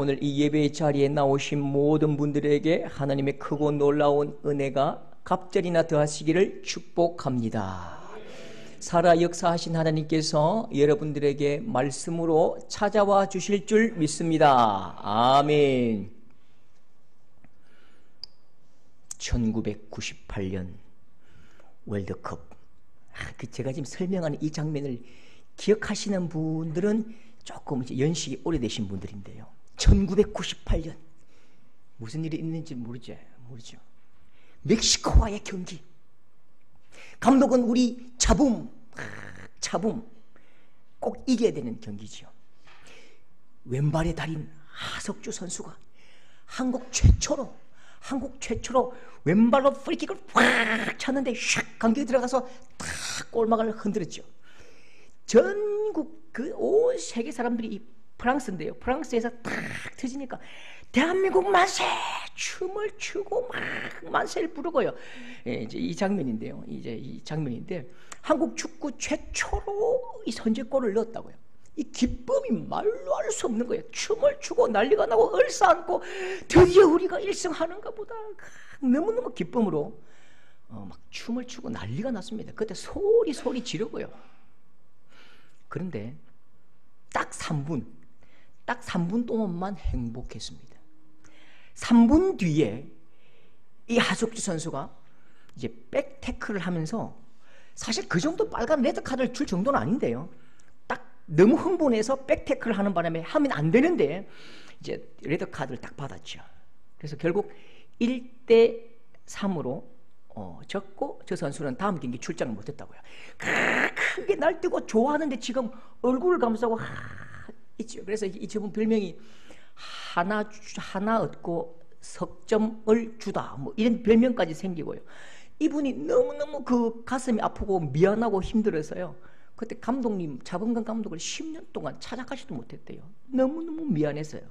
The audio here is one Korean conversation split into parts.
오늘 이 예배의 자리에 나오신 모든 분들에게 하나님의 크고 놀라운 은혜가 갑절이나 더하시기를 축복합니다. 살아 역사하신 하나님께서 여러분들에게 말씀으로 찾아와 주실 줄 믿습니다. 아멘. 1998년 월드컵. 제가 지금 설명하는 이 장면을 기억하시는 분들은 조금 이제 연식이 오래되신 분들인데요. 1998년 무슨 일이 있는지 모르죠. 멕시코와의 경기. 감독은 우리 차붐 꼭 이겨야 되는 경기지요. 왼발의 달인 하석주 선수가 한국 최초로 왼발로 프리킥을 확 쳤는데 샥 감격이 들어가서 탁 골망을 흔들었죠. 전국 온 세계 사람들이 이 프랑스인데요. 프랑스에서 탁 터지니까 대한민국 만세! 춤을 추고 막 만세를 부르고요. 이제 이 장면인데요. 이 장면인데 한국 축구 최초로 이 선제골을 넣었다고요. 이 기쁨이 말로 할 수 없는 거예요. 춤을 추고 난리가 나고 얼싸안고 드디어 우리가 1승하는가 보다. 너무너무 기쁨으로 막 춤을 추고 난리가 났습니다. 그때 소리 지르고요. 그런데 딱 3분 동안만 행복했습니다. 3분 뒤에 이 하석주 선수가 이제 백태클을 하면서 사실 그 정도 빨간 레드카드를 줄 정도는 아닌데요. 딱 너무 흥분해서 백태클을 하는 바람에 하면 안 되는데 이제 레드카드를 딱 받았죠. 그래서 결국 1대3으로 졌고 저 선수는 다음 경기 출장을 못했다고요. 크게 날뛰고 좋아하는데 지금 얼굴을 감싸고 있죠. 그래서 이분 별명이 하나 얻고 석점을 주다 뭐 이런 별명까지 생기고요. 이분이 너무너무 그 가슴이 아프고 미안하고 힘들어서요. 그때 감독님 자본관 감독을 10년 동안 찾아가지도 못했대요. 너무너무 미안해서요.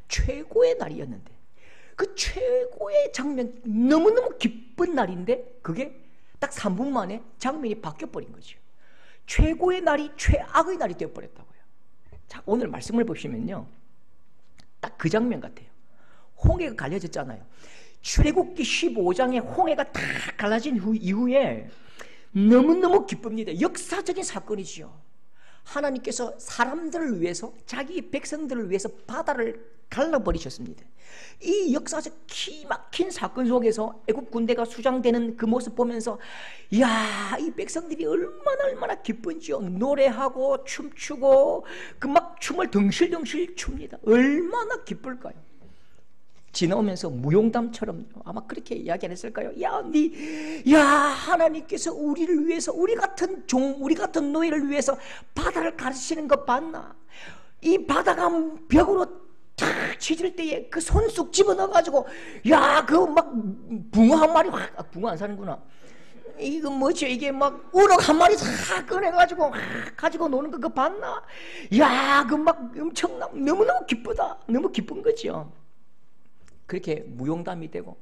최고의 날이었는데 그 최고의 장면, 너무너무 기쁜 날인데 그게 딱 3분 만에 장면이 바뀌어버린 거죠. 최고의 날이 최악의 날이 되어버렸다고요. 자, 오늘 말씀을 보시면요, 딱 그 장면 같아요. 홍해가 갈라졌잖아요. 출애굽기 15장에 홍해가 다 갈라진 이후에 너무너무 기쁩니다. 역사적인 사건이지요. 하나님께서 사람들을 위해서, 자기 백성들을 위해서 바다를 갈라버리셨습니다. 이 역사적 기막힌 사건 속에서 애국 군대가 수장되는 그 모습 보면서 이야, 이 백성들이 얼마나 기쁜지요. 노래하고 춤추고 그 막 춤을 덩실덩실 춥니다. 얼마나 기쁠까요? 지나오면서 무용담처럼 아마 그렇게 이야기 안 했을까요? 야, 하나님께서 우리를 위해서, 우리 같은 노예를 위해서 바다를 가르치는 거 봤나? 이 바다가 벽으로 탁 치질 때에 그 손쑥 집어넣어가지고, 야, 그 막 붕어 한 마리 붕어 안 사는구나. 이거 뭐죠? 이게 막 우럭 한 마리 다 꺼내가지고 가지고 노는 거 그거 봤나? 야, 그 막 엄청나, 너무너무 기쁘다. 너무 기쁜 거죠. 그렇게 무용담이 되고,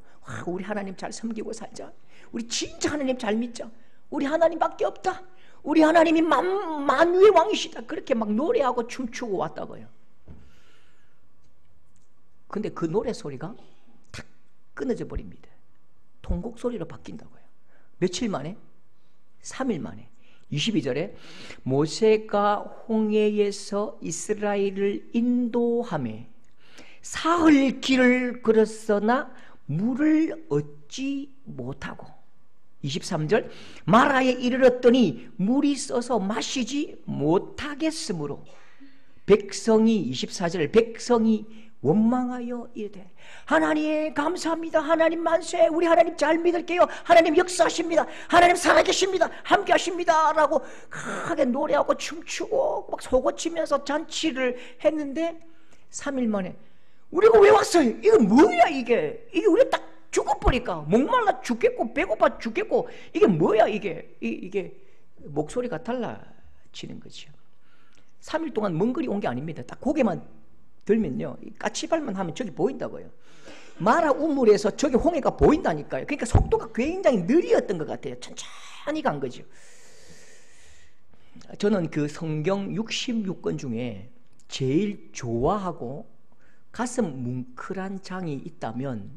우리 하나님 잘 섬기고 살자. 우리 진짜 하나님 잘 믿자. 우리 하나님밖에 없다. 우리 하나님이 만유의 왕이시다. 그렇게 막 노래하고 춤추고 왔다고요. 근데 그 노래 소리가 탁 끊어져 버립니다. 통곡 소리로 바뀐다고요. 며칠 만에? 3일 만에. 22절에 모세가 홍해에서 이스라엘을 인도하며 사흘 길을 걸었으나 물을 얻지 못하고, 23절 마라에 이르렀더니 물이 써서 마시지 못하겠으므로 백성이, 24절 백성이 원망하여 이르되 하나님 감사합니다. 하나님 만세. 우리 하나님 잘 믿을게요. 하나님 역사하십니다. 하나님 살아계십니다. 함께 하십니다. 라고 크게 노래하고 춤추고 막 소고치면서 잔치를 했는데 3일 만에 우리가 왜 왔어요? 이거 뭐야 이게? 이게 우리 딱 죽어버릴까? 목말라 죽겠고 배고파 죽겠고 이게 뭐야 이게? 이게 목소리가 달라지는 거죠. 3일 동안 먼 거리 온 게 아닙니다. 딱 고개만 들면요, 까치발만 하면 저기 보인다고요. 마라 우물에서 저기 홍해가 보인다니까요. 그러니까 속도가 굉장히 느리었던 것 같아요. 천천히 간 거죠. 저는 그 성경 66권 중에 제일 좋아하고 가슴 뭉클한 장이 있다면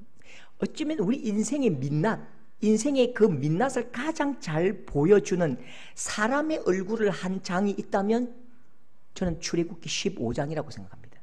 어쩌면 우리 인생의 민낯, 인생의 그 민낯을 가장 잘 보여주는 사람의 얼굴을 한 장이 있다면 저는 출애굽기 15장이라고 생각합니다.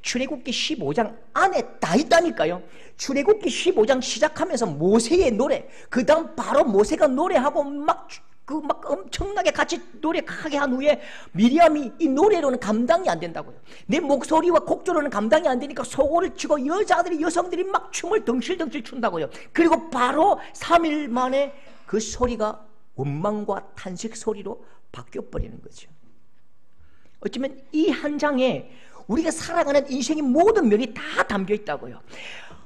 출애굽기 15장 안에 다 있다니까요. 출애굽기 15장 시작하면서 모세의 노래, 그 다음 바로 모세가 노래하고 막 엄청나게 같이 노력하게 한 후에 미리암이 이 노래로는 감당이 안 된다고요. 내 목소리와 곡조로는 감당이 안 되니까 소고를 치고 여성들이 막 춤을 덩실덩실 춘다고요. 그리고 바로 3일 만에 그 소리가 원망과 탄식 소리로 바뀌어버리는 거죠. 어쩌면 이 한 장에 우리가 살아가는 인생의 모든 면이 다 담겨 있다고요.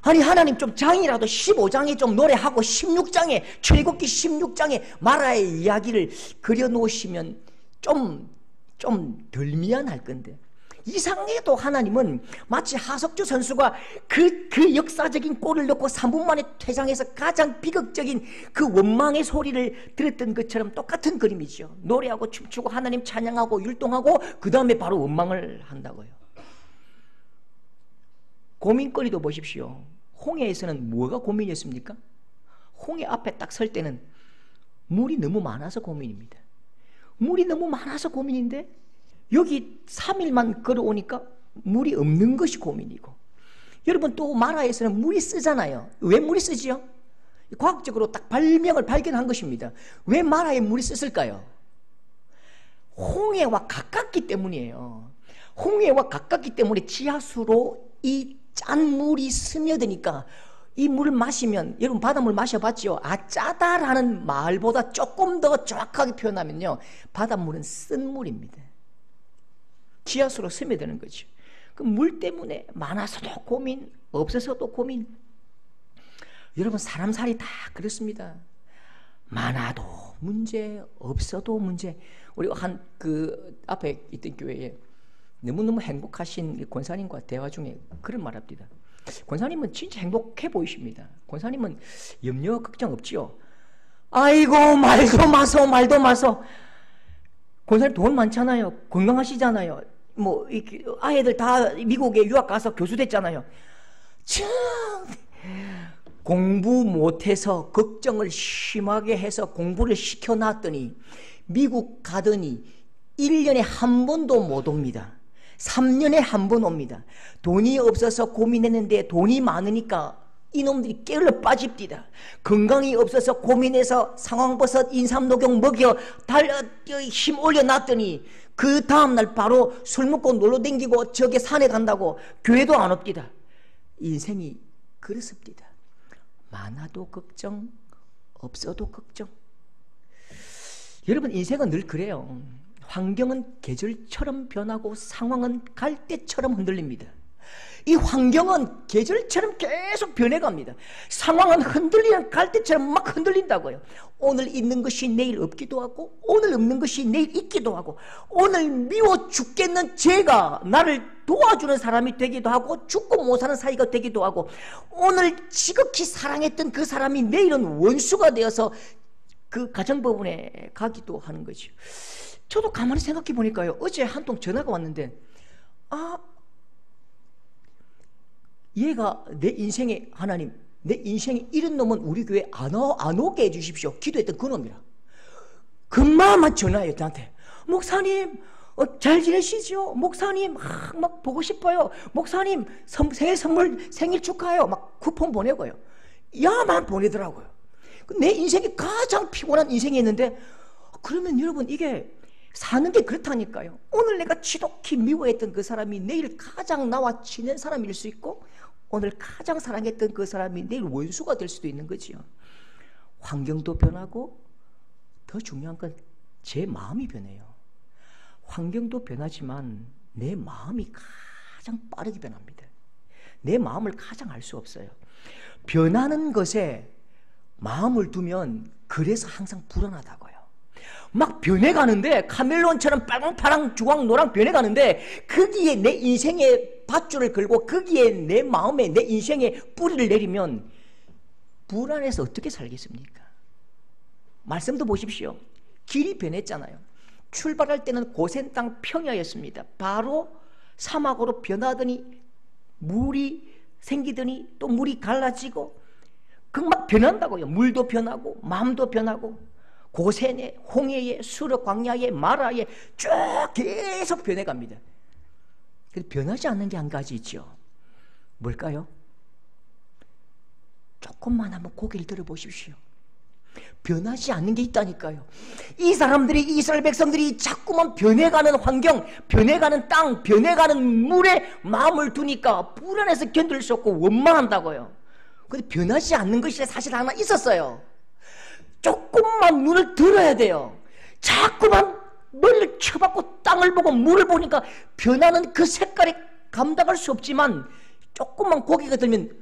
아니 하나님 좀 장이라도 15장에 좀 노래하고 16장에 출애굽기 16장에 마라의 이야기를 그려놓으시면 좀 덜 미안할 건데, 이상해도 하나님은 마치 하석주 선수가 그 역사적인 골을 넣고 3분 만에 퇴장해서 가장 비극적인 그 원망의 소리를 들었던 것처럼 똑같은 그림이죠. 노래하고 춤추고 하나님 찬양하고 율동하고 그 다음에 바로 원망을 한다고요. 고민거리도 보십시오. 홍해에서는 뭐가 고민이었습니까? 홍해 앞에 딱 설 때는 물이 너무 많아서 고민입니다. 물이 너무 많아서 고민인데 여기 3일만 걸어오니까 물이 없는 것이 고민이고, 여러분 또 마라에서는 물이 쓰잖아요. 왜 물이 쓰지요? 과학적으로 딱 발견한 것입니다. 왜 마라에 물이 쓰을까요? 홍해와 가깝기 때문이에요. 홍해와 가깝기 때문에 지하수로 이 짠 물이 스며드니까 이 물을 마시면, 여러분 바닷물 마셔봤죠? 아 짜다라는 말보다 조금 더 정확하게 표현하면요, 바닷물은 쓴 물입니다. 지하수로 스며드는 거죠. 그 물 때문에 많아서도 고민, 없어서도 고민. 여러분 사람 살이 다 그렇습니다. 많아도 문제, 없어도 문제. 우리 그 앞에 있던 교회에 너무너무 행복하신 권사님과 대화 중에 그런 말 합니다. 권사님은 진짜 행복해 보이십니다. 권사님은 염려 걱정 없지요. 아이고 말도 마소. 권사님 돈 많잖아요. 건강하시잖아요. 뭐 아이들 다 미국에 유학 가서 교수 됐잖아요. 참 공부 못해서 걱정을 심하게 해서 공부를 시켜놨더니 미국 가더니 1년에 한 번도 못 옵니다. 3년에 한 번 옵니다. 돈이 없어서 고민했는데 돈이 많으니까 이놈들이 깨을러 빠집디다. 건강이 없어서 고민해서 상황버섯 인삼녹용 먹여 힘 올려놨더니 그 다음날 바로 술 먹고 놀러 댕기고 저기 산에 간다고 교회도 안 옵디다. 인생이 그렇습니다. 많아도 걱정, 없어도 걱정. 여러분 인생은 늘 그래요. 환경은 계절처럼 변하고 상황은 갈대처럼 흔들립니다. 이 환경은 계절처럼 계속 변해갑니다. 상황은 흔들리는 갈대처럼 막 흔들린다고요. 오늘 있는 것이 내일 없기도 하고, 오늘 없는 것이 내일 있기도 하고, 오늘 미워 죽겠는 죄가 나를 도와주는 사람이 되기도 하고, 죽고 못 사는 사이가 되기도 하고, 오늘 지극히 사랑했던 그 사람이 내일은 원수가 되어서 그 가정법원에 가기도 하는 거죠. 저도 가만히 생각해 보니까요, 어제 한 통 전화가 왔는데, 얘가 내 인생에, 하나님 내 인생에 이런 놈은 우리 교회 안 오게 해주십시오 기도했던 그 놈이라. 금마만 전화해요 저한테. 목사님 잘 지내시죠? 목사님 막 보고 싶어요. 목사님 생일 축하해요. 막 쿠폰 보내고요. 야만 보내더라고요. 내 인생이 가장 피곤한 인생이었는데, 그러면 여러분 이게 사는 게 그렇다니까요. 오늘 내가 지독히 미워했던 그 사람이 내일 가장 나와 친한 사람일 수 있고, 오늘 가장 사랑했던 그 사람이 내일 원수가 될 수도 있는 거지요. 환경도 변하고 더 중요한 건 제 마음이 변해요. 환경도 변하지만 내 마음이 가장 빠르게 변합니다. 내 마음을 가장 알 수 없어요. 변하는 것에 마음을 두면 그래서 항상 불안하다고요. 막 변해가는데, 카멜론처럼 빨강, 파랑, 주황, 노랑 변해가는데, 거기에 내 인생의 밧줄을 걸고 거기에 내 마음에, 내 인생에 뿌리를 내리면 불안해서 어떻게 살겠습니까? 말씀도 보십시오. 길이 변했잖아요. 출발할 때는 고센 땅 평야였습니다. 바로 사막으로 변하더니 물이 생기더니 또 물이 갈라지고 그 막 변한다고요. 물도 변하고 마음도 변하고 고센에, 홍해에, 수르 광야에, 마라에 쭉 계속 변해갑니다. 근데 변하지 않는 게 한 가지 있죠. 뭘까요? 조금만 한번 고개를 들어보십시오. 변하지 않는 게 있다니까요. 이 사람들이, 이스라엘 백성들이 자꾸만 변해가는 환경, 변해가는 땅, 변해가는 물에 마음을 두니까 불안해서 견딜 수 없고 원망한다고요. 근데 변하지 않는 것이 사실 하나 있었어요. 조금만 눈을 들어야 돼요. 자꾸만 머리를 쳐박고 땅을 보고 물을 보니까 변하는 그 색깔이 감당할 수 없지만 조금만 고개가 들면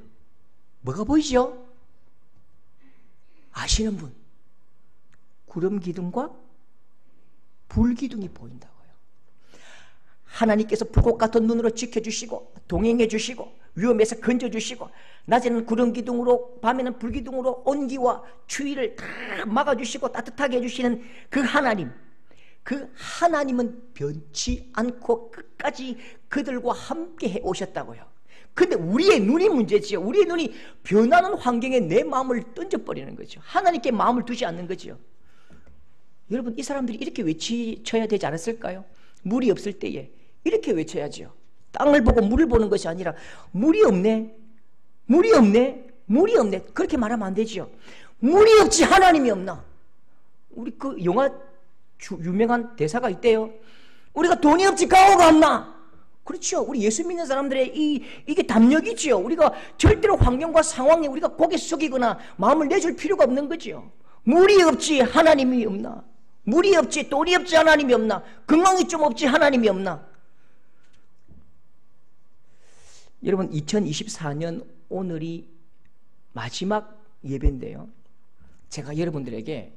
뭐가 보이죠? 아시는 분? 구름 기둥과 불 기둥이 보인다고요. 하나님께서 불꽃 같은 눈으로 지켜주시고 동행해 주시고 위험에서 건져주시고 낮에는 구름 기둥으로 밤에는 불 기둥으로 온기와 추위를 다 막아주시고 따뜻하게 해주시는 그 하나님, 그 하나님은 변치 않고 끝까지 그들과 함께 해 오셨다고요. 근데 우리의 눈이 문제지요. 우리의 눈이 변하는 환경에 내 마음을 던져버리는 거죠. 하나님께 마음을 두지 않는 거죠. 여러분, 이 사람들이 이렇게 외쳐야 되지 않았을까요? 물이 없을 때에 이렇게 외쳐야죠. 땅을 보고 물을 보는 것이 아니라 물이 없네, 물이 없네, 물이 없네, 그렇게 말하면 안 되죠. 물이 없지 하나님이 없나? 우리 그 영화 유명한 대사가 있대요. 우리가 돈이 없지 가오가 없나? 그렇죠. 우리 예수 믿는 사람들의 이게 담력이지요. 우리가 절대로 환경과 상황에 우리가 고개 숙이거나 마음을 내줄 필요가 없는 거죠. 물이 없지 하나님이 없나? 물이 없지, 돈이 없지 하나님이 없나? 건강이 좀 없지 하나님이 없나? 여러분, 2024년 오늘이 마지막 예배인데요. 제가 여러분들에게,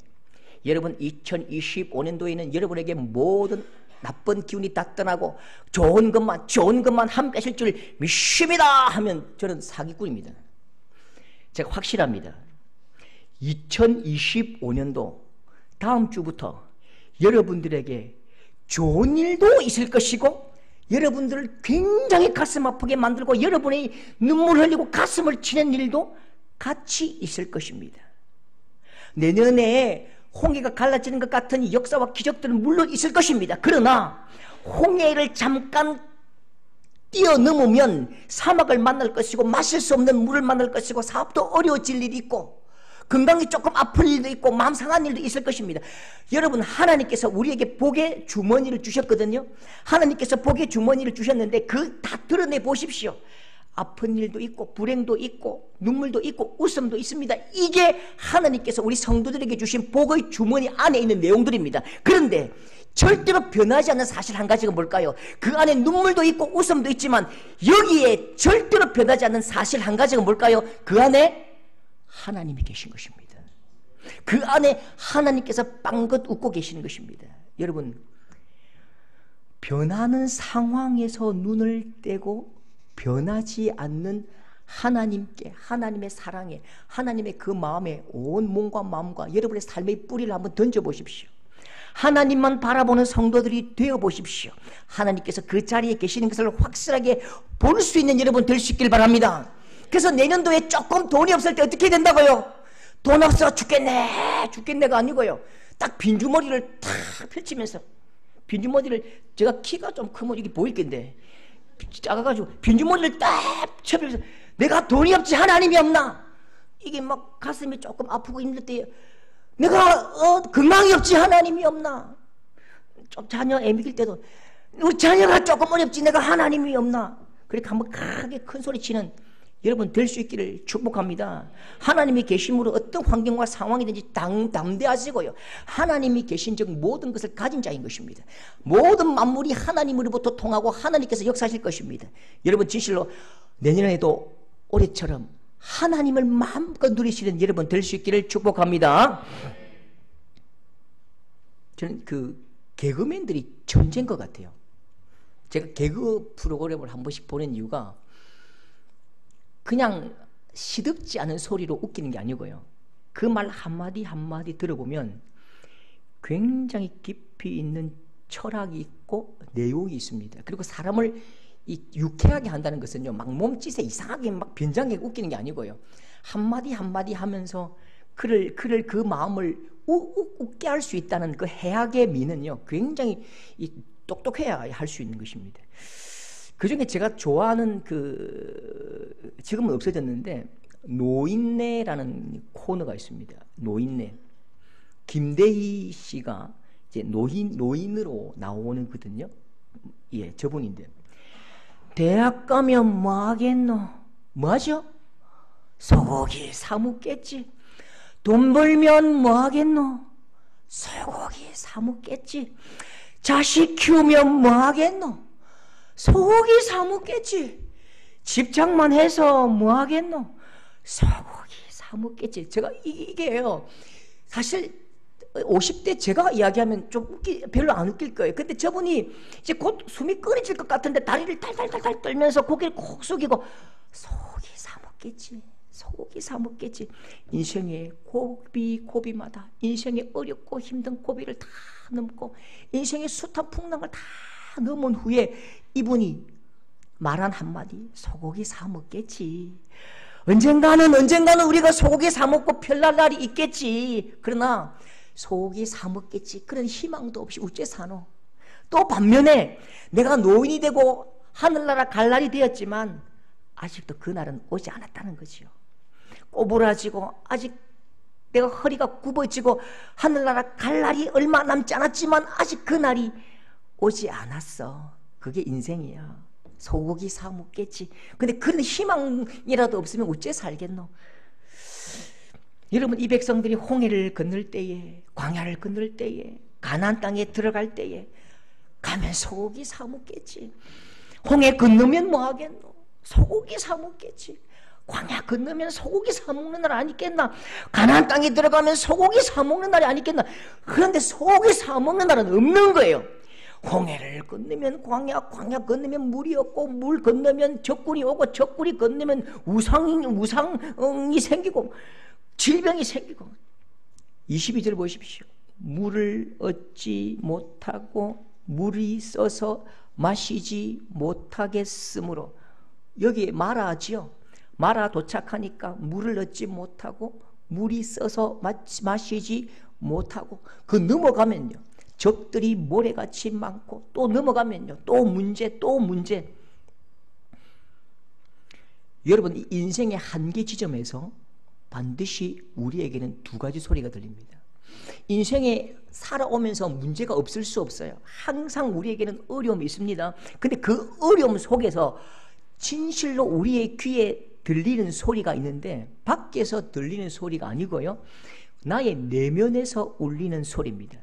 여러분 2025년도에는 여러분에게 모든 나쁜 기운이 다 떠나고 좋은 것만 함께 하실 줄 믿습니다 하면 저는 사기꾼입니다. 제가 확실합니다. 2025년도 다음 주부터 여러분들에게 좋은 일도 있을 것이고 여러분들을 굉장히 가슴 아프게 만들고 여러분의 눈물 흘리고 가슴을 치는 일도 같이 있을 것입니다. 내년에 홍해가 갈라지는 것 같은 역사와 기적들은 물론 있을 것입니다. 그러나 홍해를 잠깐 뛰어넘으면 사막을 만날 것이고 마실 수 없는 물을 만날 것이고 사업도 어려워질 일이 있고 건강이 조금 아플 일도 있고 마음 상한 일도 있을 것입니다. 여러분, 하나님께서 우리에게 복의 주머니를 주셨거든요. 하나님께서 복의 주머니를 주셨는데 그 다 드러내 보십시오. 아픈 일도 있고 불행도 있고 눈물도 있고 웃음도 있습니다. 이게 하나님께서 우리 성도들에게 주신 복의 주머니 안에 있는 내용들입니다. 그런데 절대로 변하지 않는 사실 한 가지가 뭘까요? 그 안에 눈물도 있고 웃음도 있지만 여기에 절대로 변하지 않는 사실 한 가지가 뭘까요? 그 안에 하나님이 계신 것입니다. 그 안에 하나님께서 빵긋 웃고 계시는 것입니다. 여러분, 변하는 상황에서 눈을 떼고 변하지 않는 하나님께, 하나님의 사랑에, 하나님의 그 마음에 온 몸과 마음과 여러분의 삶의 뿌리를 한번 던져보십시오. 하나님만 바라보는 성도들이 되어보십시오. 하나님께서 그 자리에 계시는 것을 확실하게 볼 수 있는 여러분 될 수 있길 바랍니다. 그래서 내년도에 조금 돈이 없을 때 어떻게 된다고요? 돈 없어 죽겠네가 아니고요. 딱 빈주머니를 탁 펼치면서, 빈주머니를, 제가 키가 좀 크면 이게 보일 텐데 작아가지고 빈주머니를 딱 쳐면서 내가 돈이 없지 하나님이 없나? 이게 막 가슴이 조금 아프고 힘들 때 내가 건강이 없지 하나님이 없나? 좀 자녀 애 먹일 때도 우리 자녀가 조금 어렵지 내가 하나님이 없나? 그렇게 한번 크게 큰 소리 치는 여러분 될 수 있기를 축복합니다. 하나님이 계심으로 어떤 환경과 상황이든지 담대하시고요. 하나님이 계신 즉 모든 것을 가진 자인 것입니다. 모든 만물이 하나님으로부터 통하고 하나님께서 역사하실 것입니다. 여러분 진실로 내년에도 올해처럼 하나님을 마음껏 누리시는 여러분 될 수 있기를 축복합니다. 저는 그 개그맨들이 천재인 것 같아요. 제가 개그 프로그램을 한 번씩 보는 이유가 그냥 시덥지 않은 소리로 웃기는 게 아니고요. 그 말 한마디 한마디 들어보면 굉장히 깊이 있는 철학이 있고 내용이 있습니다. 그리고 사람을 이 유쾌하게 한다는 것은요, 막 몸짓에 이상하게 막 변장하게 웃기는 게 아니고요. 한마디 한마디 하면서 그를 그 마음을 웃게 할 수 있다는 그 해악의 미는요, 굉장히 똑똑해야 할 수 있는 것입니다. 그 중에 제가 좋아하는 지금은 없어졌는데, 노인네라는 코너가 있습니다. 노인네. 김대희 씨가 이제 노인으로 나오는거든요. 예, 저분인데. 대학 가면 뭐 하겠노? 뭐 하죠? 소고기 사먹겠지. 돈 벌면 뭐 하겠노? 소고기 사먹겠지. 자식 키우면 뭐 하겠노? 소고기 사먹겠지. 집착만 해서 뭐 하겠노? 소고기 사먹겠지. 제가 이게요, 사실 50대 제가 이야기하면 좀 별로 안 웃길 거예요. 근데 저분이 이제 곧 숨이 끊어질 것 같은데 다리를 탈탈탈탈 떨면서 고개를 콕 숙이고 소고기 사먹겠지. 소고기 사먹겠지. 인생의 고비마다 인생의 어렵고 힘든 고비를 다 넘고 인생의 숱한 풍랑을 다 넘은 후에 이분이 말한 한마디, 소고기 사먹겠지. 언젠가는 우리가 소고기 사먹고 별날 날이 있겠지. 그러나 소고기 사먹겠지. 그런 희망도 없이 어째 사노? 또 반면에 내가 노인이 되고 하늘나라 갈 날이 되었지만 아직도 그 날은 오지 않았다는 거지요. 꼬부라지고 아직 내가 허리가 굽어지고 하늘나라 갈 날이 얼마 남지 않았지만 아직 그 날이 오지 않았어. 그게 인생이야. 소고기 사 먹겠지. 근데 그런 희망이라도 없으면 어째 살겠노? 여러분, 이 백성들이 홍해를 건널 때에, 광야를 건널 때에, 가나안 땅에 들어갈 때에 가면 소고기 사 먹겠지. 홍해 건너면 뭐 하겠노? 소고기 사 먹겠지. 광야 건너면 소고기 사 먹는 날 아니겠나? 가나안 땅에 들어가면 소고기 사 먹는 날이 아니겠나? 그런데 소고기 사 먹는 날은 없는 거예요. 홍해를 건너면 광야 건너면 물이 없고, 물 건너면 적군이 오고, 적군이 건너면 우상이 생기고, 질병이 생기고. 22절 보십시오. 물을 얻지 못하고 물이 써서 마시지 못하겠으므로. 여기에 마라지요. 마라 도착하니까 물을 얻지 못하고 물이 써서 마시지 못하고, 그 넘어가면요, 적들이 모래같이 많고, 또 넘어가면요, 또 문제. 여러분, 인생의 한계 지점에서 반드시 우리에게는 두 가지 소리가 들립니다. 인생에 살아오면서 문제가 없을 수 없어요. 항상 우리에게는 어려움이 있습니다. 근데 그 어려움 속에서 진실로 우리의 귀에 들리는 소리가 있는데, 밖에서 들리는 소리가 아니고요, 나의 내면에서 울리는 소리입니다.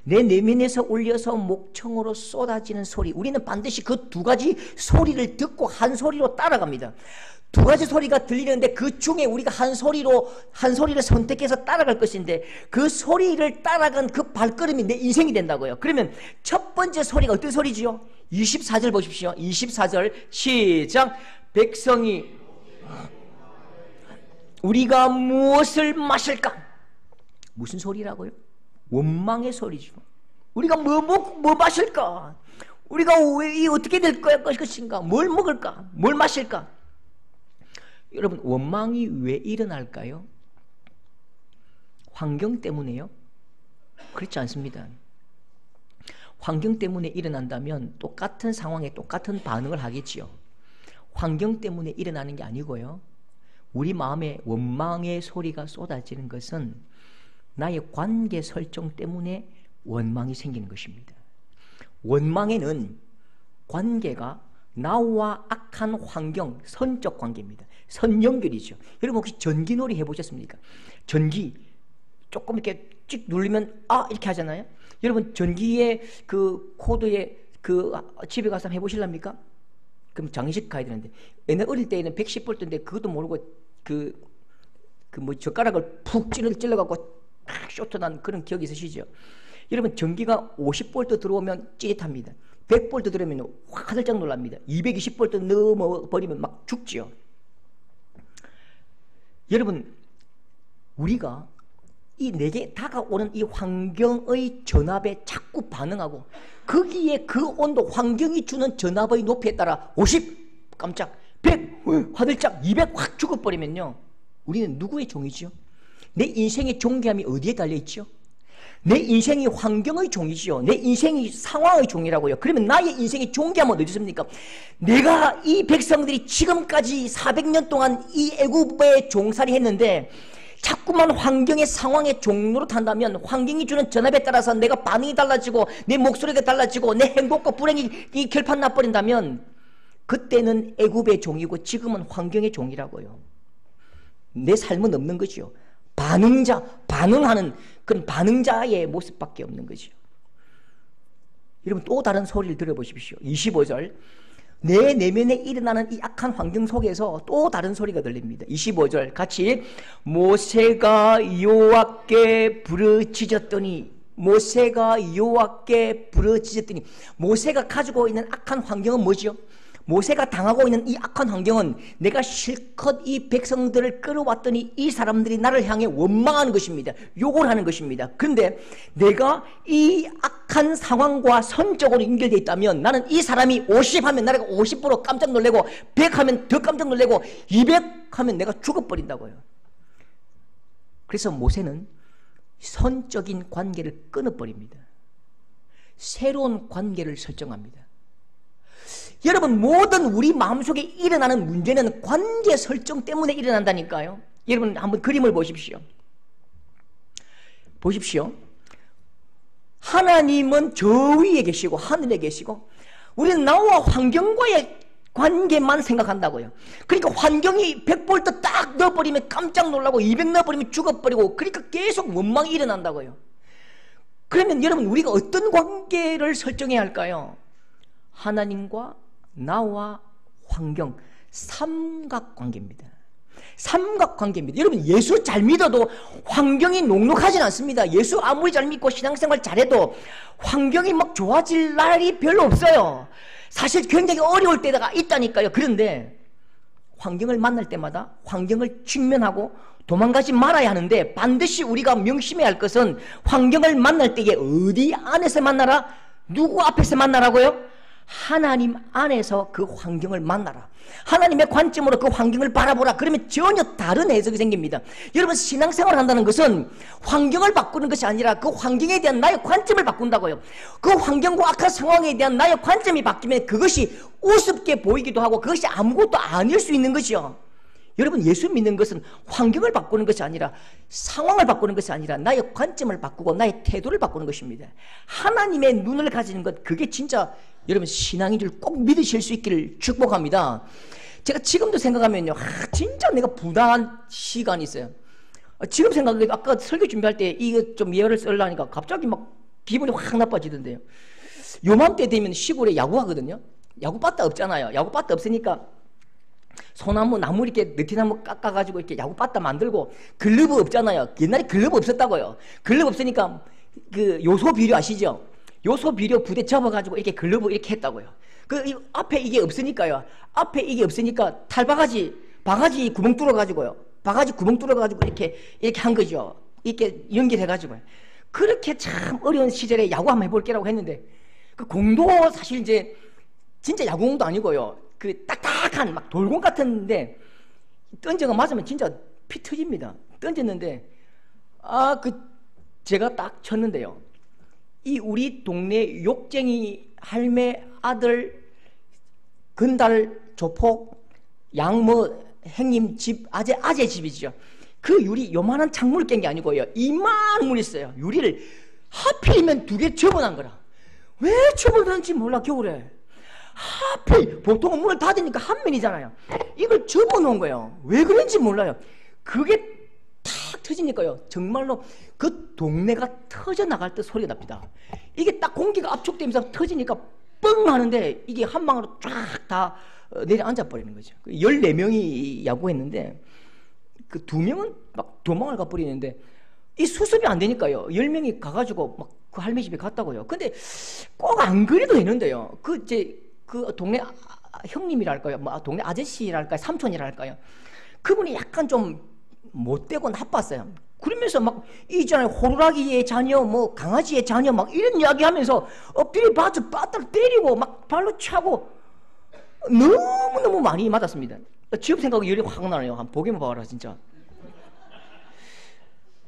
내 내면에서 울려서 목청으로 쏟아지는 소리. 우리는 반드시 그 두 가지 소리를 듣고 한 소리로 따라갑니다. 두 가지 소리가 들리는데 그 중에 우리가 한 소리를 선택해서 따라갈 것인데, 그 소리를 따라간 그 발걸음이 내 인생이 된다고요. 그러면 첫 번째 소리가 어떤 소리지요? 24절 보십시오. 24절 시작. 백성이 우리가 무엇을 마실까? 무슨 소리라고요? 원망의 소리죠. 우리가 뭐 마실까? 우리가 어떻게 될 것인가? 뭘 먹을까? 뭘 마실까? 여러분, 원망이 왜 일어날까요? 환경 때문에요? 그렇지 않습니다. 환경 때문에 일어난다면 똑같은 상황에 똑같은 반응을 하겠지요. 환경 때문에 일어나는 게 아니고요, 우리 마음에 원망의 소리가 쏟아지는 것은 나의 관계 설정 때문에 원망이 생기는 것입니다. 원망에는 관계가 나와 악한 환경, 선적 관계입니다. 선연결이죠. 여러분, 혹시 전기놀이 해보셨습니까? 전기 조금 이렇게 찍 누르면 이렇게 하잖아요. 여러분, 전기의 그 코드에 집에 가서 한번 해보실랍니까? 그럼 장례식 가야 되는데, 옛날 어릴 때에는 110V인데 그것도 모르고 젓가락을 푹 찔러갖고 쇼트 난 그런 기억이 있으시죠? 여러분, 전기가 50V 들어오면 찌릿합니다. 100V 들어오면 확 화들짝 놀랍니다. 220V 넘어버리면 막 죽지요. 여러분, 우리가 이 내게 다가오는 이 환경의 전압에 자꾸 반응하고 거기에 그 온도, 환경이 주는 전압의 높이에 따라 50 깜짝, 100 화들짝, 200 확 죽어버리면요, 우리는 누구의 종이지요? 내 인생의 존귀함이 어디에 달려있죠? 내 인생이 환경의 종이지요. 내 인생이 상황의 종이라고요. 그러면 나의 인생의 존귀함은 어디 있습니까? 내가 이 백성들이 지금까지 400년 동안 이 애굽에 종살이 했는데 자꾸만 환경의 상황의 종로로 탄다면, 환경이 주는 전압에 따라서 내가 반응이 달라지고 내 목소리가 달라지고 내 행복과 불행이 이 결판 나버린다면 그때는 애굽의 종이고 지금은 환경의 종이라고요. 내 삶은 없는 거죠. 반응자, 반응하는 그런 반응자의 모습밖에 없는 거죠. 여러분 또 다른 소리를 들어보십시오. 25절, 내 내면에 일어나는 이 악한 환경 속에서 또 다른 소리가 들립니다. 25절 같이, 모세가 여호와께 부르짖었더니, 모세가 여호와께 부르짖었더니, 모세가 가지고 있는 악한 환경은 뭐지요? 모세가 당하고 있는 이 악한 환경은 내가 실컷 이 백성들을 끌어왔더니 이 사람들이 나를 향해 원망하는 것입니다. 욕을 하는 것입니다. 그런데 내가 이 악한 상황과 선적으로 연결되어 있다면 나는 이 사람이 50 하면 나를 50% 깜짝 놀래고 100 하면 더 깜짝 놀래고 200 하면 내가 죽어버린다고요. 그래서 모세는 선적인 관계를 끊어버립니다. 새로운 관계를 설정합니다. 여러분, 모든 우리 마음속에 일어나는 문제는 관계 설정 때문에 일어난다니까요. 여러분 한번 그림을 보십시오. 보십시오. 하나님은 저 위에 계시고 하늘에 계시고 우리는 나와 환경과의 관계만 생각한다고요. 그러니까 환경이 100V 딱 넣어버리면 깜짝 놀라고 200 넣어버리면 죽어버리고, 그러니까 계속 원망이 일어난다고요. 그러면 여러분 우리가 어떤 관계를 설정해야 할까요? 하나님과 나와 환경, 삼각관계입니다. 삼각관계입니다. 여러분 예수 잘 믿어도 환경이 녹록하진 않습니다. 예수 아무리 잘 믿고 신앙생활 잘해도 환경이 막 좋아질 날이 별로 없어요. 사실 굉장히 어려울 때가 있다니까요. 그런데 환경을 만날 때마다 환경을 직면하고 도망가지 말아야 하는데, 반드시 우리가 명심해야 할 것은 환경을 만날 때에 어디 안에서 만나라? 누구 앞에서 만나라고요? 하나님 안에서 그 환경을 만나라. 하나님의 관점으로 그 환경을 바라보라. 그러면 전혀 다른 해석이 생깁니다. 여러분 신앙생활을 한다는 것은 환경을 바꾸는 것이 아니라 그 환경에 대한 나의 관점을 바꾼다고요. 그 환경과 악한 상황에 대한 나의 관점이 바뀌면 그것이 우습게 보이기도 하고 그것이 아무것도 아닐 수 있는 것이요. 여러분 예수 믿는 것은 환경을 바꾸는 것이 아니라, 상황을 바꾸는 것이 아니라 나의 관점을 바꾸고 나의 태도를 바꾸는 것입니다. 하나님의 눈을 가지는 것, 그게 진짜 여러분 신앙인 줄 꼭 믿으실 수 있기를 축복합니다. 제가 지금도 생각하면요, 진짜 내가 부당한 시간이 있어요. 지금 생각해도 아까 설교 준비할 때 이게 좀 예언을 쓰려니까 갑자기 막 기분이 확 나빠지던데요. 요맘때 되면 시골에 야구하거든요. 야구바타 없잖아요. 야구바타 없으니까 소나무, 나무 이렇게 느티나무 깎아가지고 이렇게 야구바타 만들고, 글러브 없잖아요. 옛날에 글러브 없었다고요. 글러브 없으니까 그 요소 비료 아시죠? 요소 비료 부대 접어가지고 이렇게 글러브 이렇게 했다고요. 그 앞에 이게 없으니까요. 앞에 이게 없으니까 바가지 구멍 뚫어가지고요. 바가지 구멍 뚫어가지고 이렇게 한 거죠. 이렇게 연결해가지고요. 그렇게 참 어려운 시절에 야구 한번 해볼게라고 했는데, 그 공도 사실 이제 진짜 야구공도 아니고요. 그 딱딱한 막 돌공 같은데 던져가 맞으면 진짜 피 터집니다. 던졌는데 제가 딱 쳤는데요. 이 우리 동네 욕쟁이 할매 아들 건달 조폭 양모 행님 집 아재 집이죠. 그 유리 요만한 창문을 깬 게 아니고요. 이만한 문이 있어요. 유리를 하필이면 2개 접어놓은 거라. 왜 접어놓는지 몰라 겨울에. 하필 보통 문을 닫으니까 한 면이잖아요. 이걸 접어놓은 거예요. 왜 그런지 몰라요. 그게 탁 터지니까요, 정말로 그 동네가 터져나갈 때 소리가 납니다. 이게 딱 공기가 압축되면서 터지니까 뻥 하는데 이게 한 방으로 쫙 다 내려앉아 버리는 거죠. 14명이 야구했는데 그 2명은 막 도망을 가버리는데 이 수습이 안 되니까요, 10명이 가가지고 막 그 할매 집에 갔다고요. 근데 꼭 안 그래도 되는데요, 그 동네 형님이랄까요, 뭐 동네 아저씨랄까요, 삼촌이랄까요, 그분이 약간 좀 못되고 나빴어요. 그러면서 막 있잖아요. 호루라기의 자녀, 뭐 강아지의 자녀 막 이런 이야기하면서 엎드려 봐서 빠따로 때리고 막 발로 차고 너무너무 많이 맞았습니다. 지금 생각하면 열이 확 나네요. 한번 보기만 봐라 진짜.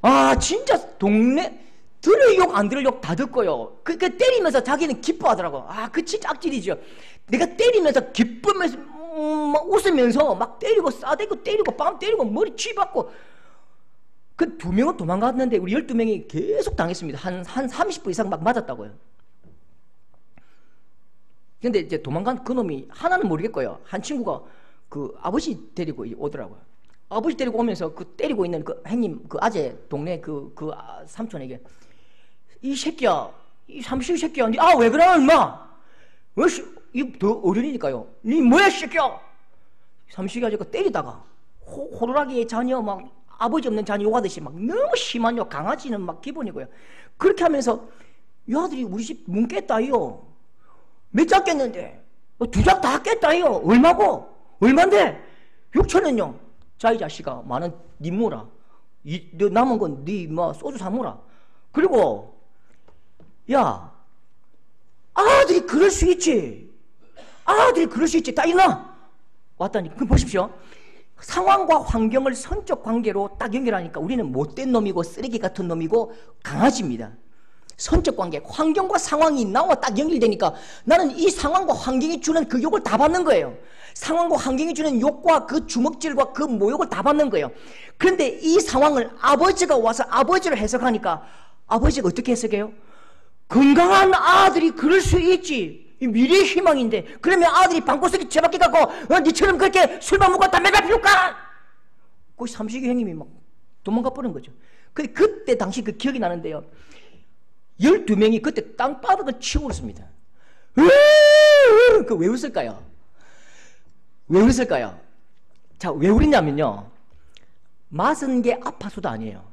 아 진짜 동네 들을 욕 안 들을 욕 다 듣고요. 그 때리면서 자기는 기뻐하더라고. 아 그 진짜 악질이죠. 내가 때리면서 기쁘면서 막 웃으면서 막 때리고 싸대고 때리고 뺨 때리고 머리 쥐받고 그 2명은 도망갔는데 우리 12명이 계속 당했습니다. 한 30분 이상 막 맞았다고요. 근데 이제 도망간 그놈이 하나는 모르겠고요. 한 친구가 그 아버지 데리고 오더라고요. 아버지 데리고 오면서 그 때리고 있는 그 형님 그 아재 동네 그 삼촌에게 이 새끼야 이 삼식 새끼야 아 왜 그래 인마 이 더 어른이니까요. 니 뭐야 새끼야 삼식이 아저가 때리다가 호루라기의 자녀 막 아버지 없는 자녀 욕하듯이 막 너무 심한 욕 강아지는 막 기본이고요. 그렇게 하면서 이 아들이 우리 집 문 깼다요. 몇 짝 깼는데 2짝 다 깼다요. 얼마고? 얼만데? 6,000원요. 자 이 자식아 만원 니 모라. 너 남은 건 니 뭐 소주 사 모라. 그리고 야 아들이 그럴 수 있지. 아들이 그럴 수 있지. 딱 일어나 왔다니. 그럼 보십시오. 상황과 환경을 선적 관계로 딱 연결하니까 우리는 못된 놈이고 쓰레기 같은 놈이고 강아지입니다. 선적 관계, 환경과 상황이 나와 딱 연결되니까 나는 이 상황과 환경이 주는 그 욕을 다 받는 거예요. 상황과 환경이 주는 욕과 그 주먹질과 그 모욕을 다 받는 거예요. 그런데 이 상황을 아버지가 와서 아버지를 해석하니까 아버지가 어떻게 해석해요? 건강한 아들이 그럴 수 있지. 미래의 희망인데 그러면 아들이 방구석에 처박혀 갖고 니처럼 그렇게 술만 먹고 담배만 피울까? 그 삼식이 형님이 막 도망가 버린 거죠. 그때 당시 그 기억이 나는데요. 12명이 그때 땅바닥을 치고 웃습니다. 그 왜 웃을까요? 왜 웃을까요? 자, 왜 울리냐면요. 맞은 게 아파서도 아니에요.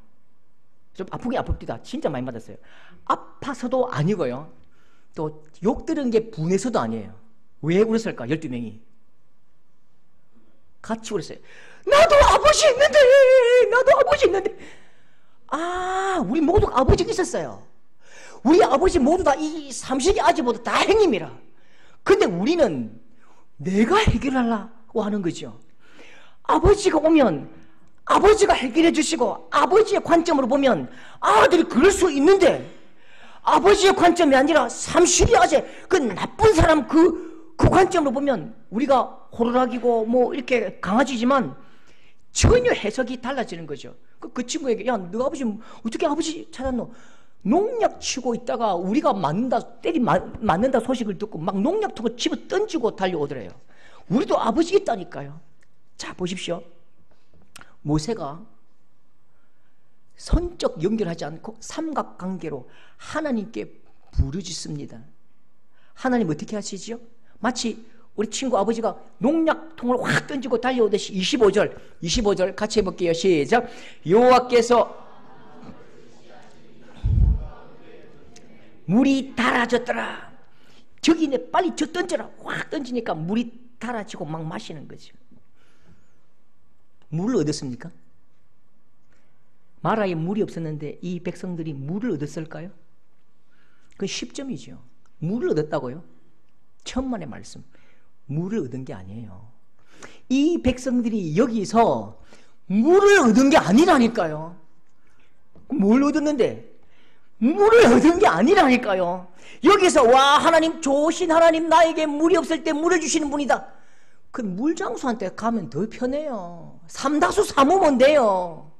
좀 아프긴 아픕니다. 진짜 많이 맞았어요. 아파서도 아니고요. 또 욕 들은 게 분해서도 아니에요. 왜 울었을까? 12명이 같이 울었어요. 나도 아버지 있는데 나도 아버지 있는데 아 우리 모두 아버지가 있었어요. 우리 아버지 모두 다 이 삼식이 아지보다 다 형님이라. 근데 우리는 내가 해결하려고 하는 거죠. 아버지가 오면 아버지가 해결해 주시고 아버지의 관점으로 보면 아들이 그럴 수 있는데 아버지의 관점이 아니라 삼식이 아재 그 나쁜 사람 그 관점으로 보면 우리가 호루라기고 뭐 이렇게 강아지지만 전혀 해석이 달라지는 거죠. 그 친구에게 야 너 아버지 어떻게 아버지 찾았노? 농약 치고 있다가 우리가 맞는다 소식을 듣고 막 농약 두고 집어 던지고 달려오더래요. 우리도 아버지 있다니까요. 자 보십시오. 모세가 선적 연결하지 않고 삼각관계로 하나님께 부르짖습니다. 하나님 어떻게 하시죠? 마치 우리 친구 아버지가 농약통을 확 던지고 달려오듯이 25절 같이 해볼게요. 시작. 여호와께서 물이 달아졌더라. 저기네 빨리 저 던져라. 확 던지니까 물이 달아지고 막 마시는 거죠. 물을 얻었습니까? 마라에 물이 없었는데 이 백성들이 물을 얻었을까요? 그건 10점이죠. 물을 얻었다고요? 천만의 말씀. 물을 얻은 게 아니에요. 이 백성들이 여기서 물을 얻은 게 아니라니까요. 뭘 얻었는데? 물을 얻은 게 아니라니까요. 여기서 와 하나님 좋으신 하나님 나에게 물이 없을 때 물을 주시는 분이다. 그 물장수한테 가면 더 편해요. 삼다수 사모면 돼요.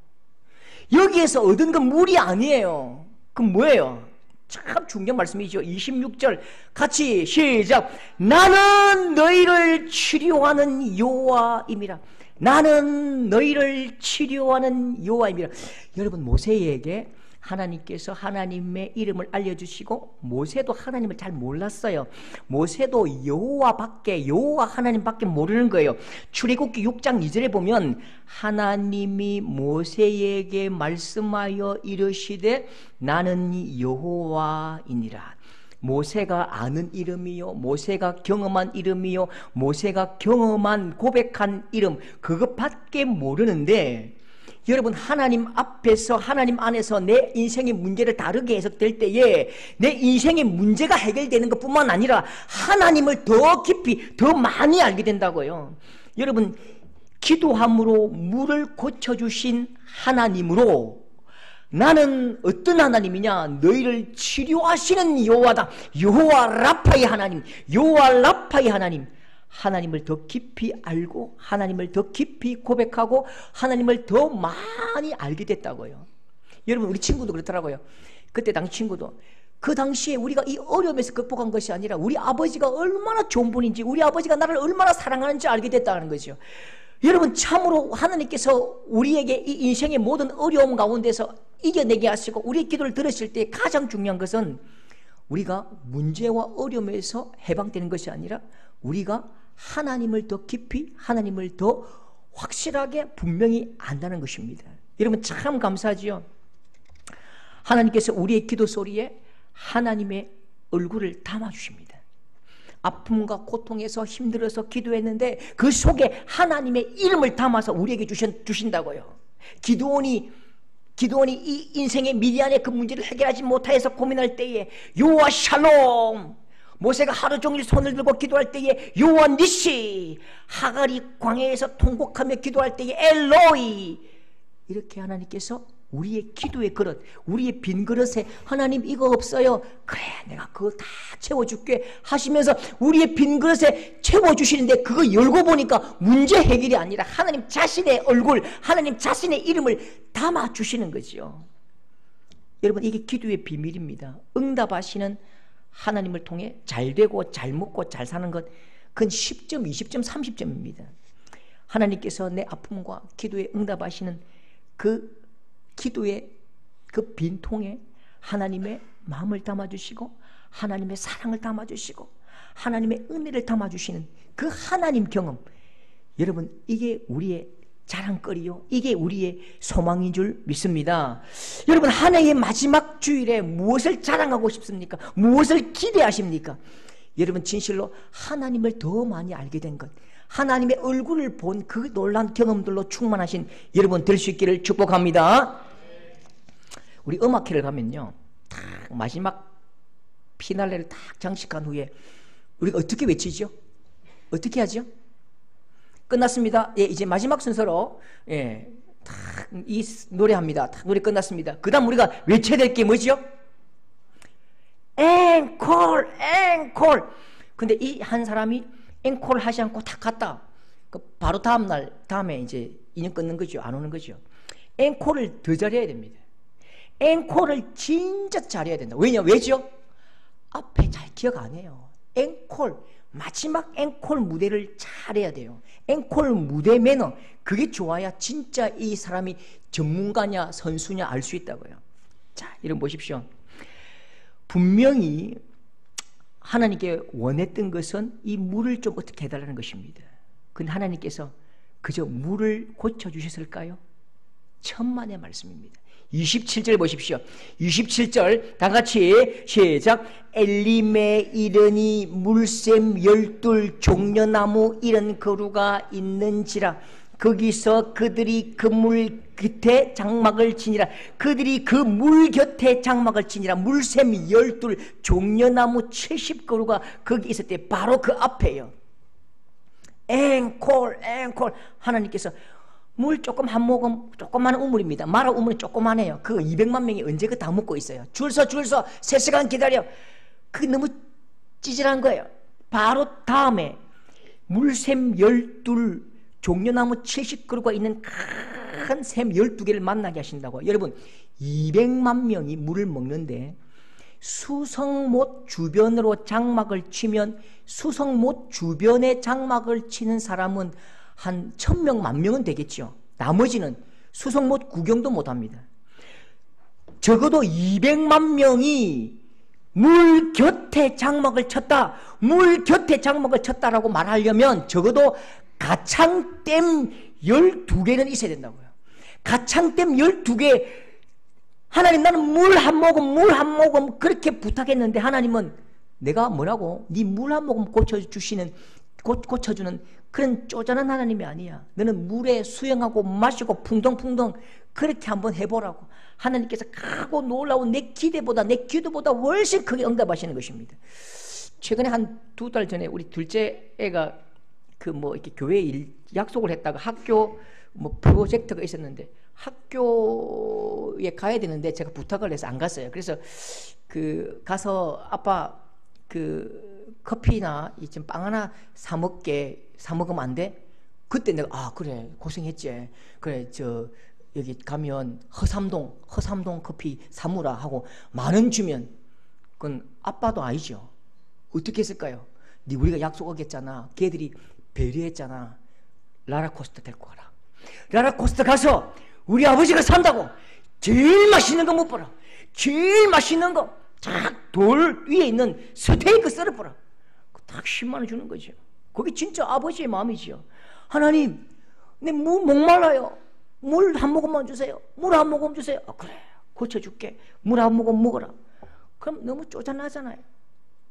여기에서 얻은 건 물이 아니에요. 그럼 뭐예요? 참 중요한 말씀이죠. 26절 같이 시작. 나는 너희를 치료하는 여호와임이라. 나는 너희를 치료하는 여호와임이라. 여러분 모세에게 하나님께서 하나님의 이름을 알려주시고 모세도 하나님을 잘 몰랐어요. 모세도 여호와 하나님밖에 모르는 거예요. 출애굽기 6장 2절에 보면 하나님이 모세에게 말씀하여 이르시되 나는 여호와이니라. 모세가 아는 이름이요, 모세가 경험한 이름이요, 모세가 경험한 고백한 이름, 그것밖에 모르는데 여러분, 하나님 앞에서, 하나님 안에서 내 인생의 문제를 다르게 해석될 때에 내 인생의 문제가 해결되는 것뿐만 아니라 하나님을 더 깊이, 더 많이 알게 된다고요. 여러분, 기도함으로 물을 고쳐주신 하나님으로 나는 어떤 하나님이냐? 너희를 치료하시는 여호와다. 여호와 라파의 하나님, 여호와 라파의 하나님. 하나님을 더 깊이 알고 하나님을 더 깊이 고백하고 하나님을 더 많이 알게 됐다고요. 여러분, 우리 친구도 그렇더라고요. 그때 당시 친구도 그 당시에 우리가 이 어려움에서 극복한 것이 아니라 우리 아버지가 얼마나 좋은 분인지, 우리 아버지가 나를 얼마나 사랑하는지 알게 됐다는 거죠. 여러분, 참으로 하나님께서 우리에게 이 인생의 모든 어려움 가운데서 이겨내게 하시고 우리의 기도를 들으실 때 가장 중요한 것은 우리가 문제와 어려움에서 해방되는 것이 아니라 우리가 하나님을 더 깊이, 하나님을 더 확실하게 분명히 안다는 것입니다. 여러분, 참 감사하지요. 하나님께서 우리의 기도 소리에 하나님의 얼굴을 담아주십니다. 아픔과 고통에서 힘들어서 기도했는데 그 속에 하나님의 이름을 담아서 우리에게 주신다고요. 기드온이 이 인생의 미디안의 그 문제를 해결하지 못하여서 고민할 때에 여호와 샬롬, 모세가 하루 종일 손을 들고 기도할 때에 여호와 니시, 하갈이 광야에서 통곡하며 기도할 때에 엘로이, 이렇게 하나님께서 우리의 기도의 그릇, 우리의 빈 그릇에 하나님 이거 없어요. 그래, 내가 그걸 다 채워줄게 하시면서 우리의 빈 그릇에 채워주시는데 그거 열고 보니까 문제 해결이 아니라 하나님 자신의 얼굴, 하나님 자신의 이름을 담아주시는 거죠. 여러분, 이게 기도의 비밀입니다. 응답하시는 하나님을 통해 잘 되고 잘 먹고 잘 사는 것, 그건 10점, 20점, 30점입니다. 하나님께서 내 아픔과 기도에 응답하시는 그 기도의 그 빈통에 하나님의 마음을 담아주시고 하나님의 사랑을 담아주시고 하나님의 은혜를 담아주시는 그 하나님 경험, 여러분, 이게 우리의 자랑거리요, 이게 우리의 소망인 줄 믿습니다. 여러분, 한 해의 마지막 주일에 무엇을 자랑하고 싶습니까? 무엇을 기대하십니까? 여러분, 진실로 하나님을 더 많이 알게 된 것, 하나님의 얼굴을 본 그 놀라운 경험들로 충만하신 여러분 될 수 있기를 축복합니다. 우리 음악회를 가면요, 딱 마지막 피날레를 딱 장식한 후에 우리가 어떻게 외치죠? 어떻게 하죠? 끝났습니다. 예, 이제 마지막 순서로 딱 이 노래합니다. 딱 노래 끝났습니다. 그 다음 우리가 외쳐야 될 게 뭐죠? 앵콜, 앵콜. 근데 이 한 사람이 앵콜을 하지 않고 딱 갔다. 바로 다음에 이제 인연 끊는 거죠. 안 오는 거죠. 앵콜을 더 잘해야 됩니다. 앵콜을 진짜 잘해야 된다. 왜죠? 앞에 잘 기억 안 해요. 앵콜, 마지막 앵콜 무대를 잘해야 돼요. 앵콜 무대 매너, 그게 좋아야 진짜 이 사람이 전문가냐 선수냐 알 수 있다고요. 자, 이런 보십시오. 분명히 하나님께 원했던 것은 이 물을 좀 어떻게 해달라는 것입니다. 근데 하나님께서 그저 물을 고쳐주셨을까요? 천만의 말씀입니다. 27절 보십시오. 27절 다 같이 시작. 엘림에 이르니 물샘 12 종려나무 이런 거루가 있는지라. 거기서 그들이 그 물 곁에 장막을 치니라. 그들이 그 물 곁에 장막을 치니라. 물샘 12 종려나무 70그루가 거기 있을 때 바로 그 앞에요. 앵콜, 앵콜. 하나님께서 물 조금 한 모금, 조그만 우물입니다. 마라 우물이 조그만해요. 그거 200만 명이 언제 그 다 먹고 있어요. 줄 서 3시간 기다려. 그게 너무 찌질한 거예요. 바로 다음에 물샘 12 종려나무 70그루가 있는 큰 샘 12개를 만나게 하신다고. 여러분, 200만 명이 물을 먹는데 수성못 주변으로 장막을 치면 수성못 주변에 장막을 치는 사람은 한 1000명, 10,000명은 되겠죠. 나머지는 수성못 구경도 못합니다. 적어도 200만 명이 물 곁에 장막을 쳤다, 물 곁에 장막을 쳤다라고 말하려면 적어도 가창댐 12개는 있어야 된다고요. 가창댐 12개. 하나님, 나는 물 한 모금 그렇게 부탁했는데 하나님은 내가 뭐라고? 네 물 한 모금 고쳐주는 그런 쪼잔한 하나님이 아니야. 너는 물에 수영하고 마시고 풍덩풍덩 그렇게 한번 해보라고. 하나님께서 크고 놀라운 내 기대보다 내 기도보다 훨씬 크게 응답하시는 것입니다. 최근에 한 2달 전에 우리 둘째 애가 그 뭐 이렇게 교회 일 약속을 했다가 학교 뭐 프로젝트가 있었는데 학교에 가야 되는데 제가 부탁을 해서 안 갔어요. 그래서 그 가서 아빠 그 커피나 좀 빵 하나 사 먹으면 안 돼? 그때 내가 그래 고생했지. 그래 저 여기 가면 허삼동 커피 사무라 하고 10,000원 주면 그건 아빠도 아니죠. 어떻게 했을까요? 우리가 약속하겠잖아. 걔들이 배려했잖아. 라라코스터 데리고 가라. 라라코스터 가서 우리 아버지가 산다고 제일 맛있는 거 못 보라. 제일 맛있는 거 딱 돌 위에 있는 스테이크 썰어보라. 딱 10만 원 주는 거죠. 그게 진짜 아버지의 마음이죠. 하나님, 내 목말라요. 물 한 모금만 주세요. 물 한 모금 주세요. 그래, 고쳐줄게. 물 한 모금 먹어라. 그럼 너무 쪼잔하잖아요.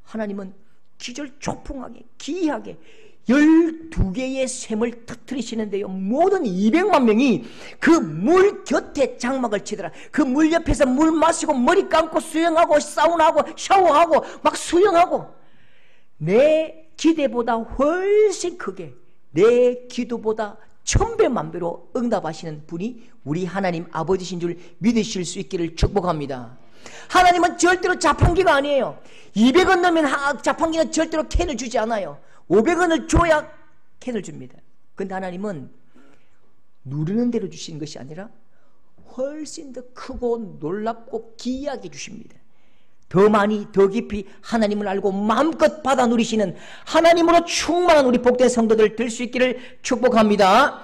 하나님은 기절초풍하게 기이하게 12개의 샘을 터뜨리시는데요. 모든 200만 명이 그 물 곁에 장막을 치더라. 그 물 옆에서 물 마시고 머리 감고 수영하고 사우나하고 샤워하고 막 수영하고 내 기대보다 훨씬 크게 내 기도보다 1000배 만배로 응답하시는 분이 우리 하나님 아버지신 줄 믿으실 수 있기를 축복합니다. 하나님은 절대로 자판기가 아니에요. 200원 넣으면 자판기는 절대로 캔을 주지 않아요. 500원을 줘야 캔을 줍니다. 근데 하나님은 누르는 대로 주시는 것이 아니라 훨씬 더 크고 놀랍고 기이하게 주십니다. 더 많이 더 깊이 하나님을 알고 마음껏 받아 누리시는 하나님으로 충만한 우리 복된 성도들 될 수 있기를 축복합니다.